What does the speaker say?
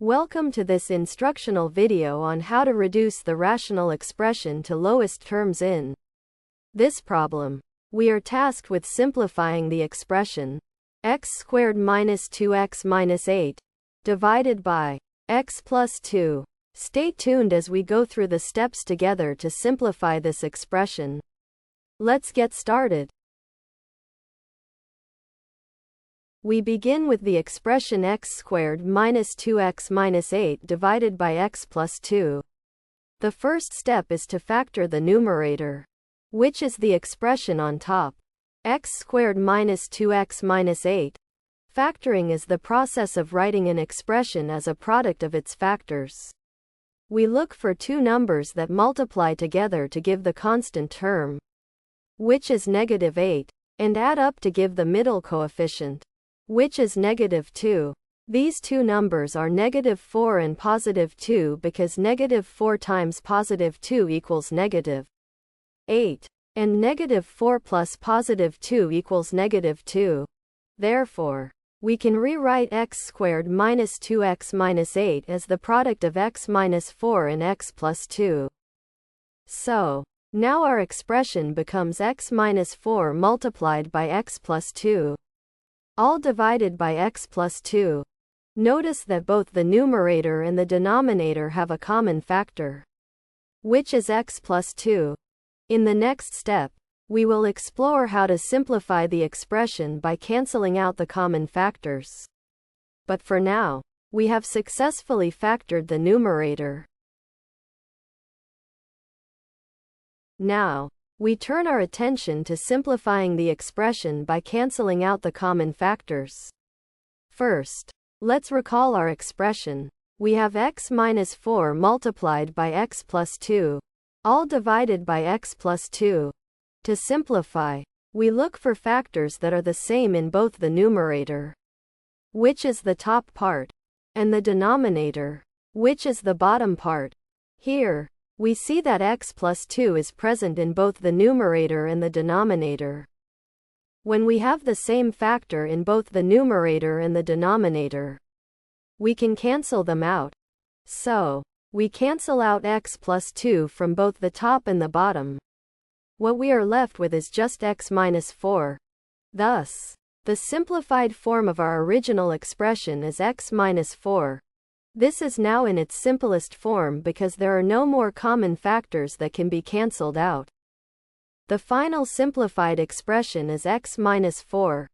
Welcome to this instructional video on how to reduce the rational expression to lowest terms in this problem. We are tasked with simplifying the expression x squared minus 2x minus 8 divided by x plus 2. Stay tuned as we go through the steps together to simplify this expression. Let's get started. We begin with the expression x squared minus 2x minus 8 divided by x plus 2. The first step is to factor the numerator, which is the expression on top, x squared minus 2x minus 8. Factoring is the process of writing an expression as a product of its factors. We look for two numbers that multiply together to give the constant term, which is negative 8, and add up to give the middle coefficient, which is negative 2. These two numbers are negative 4 and positive 2 because negative 4 times positive 2 equals negative 8, and negative 4 plus positive 2 equals negative 2. Therefore, we can rewrite x squared minus 2x minus 8 as the product of x minus 4 and x plus 2. So, now our expression becomes x minus 4 multiplied by x plus 2, all divided by x plus 2. Notice that both the numerator and the denominator have a common factor, which is x plus 2. In the next step, we will explore how to simplify the expression by canceling out the common factors. But for now, we have successfully factored the numerator. Now, we turn our attention to simplifying the expression by canceling out the common factors. First, let's recall our expression. We have x minus 4 multiplied by x plus 2, all divided by x plus 2. To simplify, we look for factors that are the same in both the numerator, which is the top part, and the denominator, which is the bottom part. Here, we see that x plus 2 is present in both the numerator and the denominator. When we have the same factor in both the numerator and the denominator, we can cancel them out. So, we cancel out x plus 2 from both the top and the bottom. What we are left with is just x minus 4. Thus, the simplified form of our original expression is x minus 4. This is now in its simplest form because there are no more common factors that can be cancelled out. The final simplified expression is x minus 4.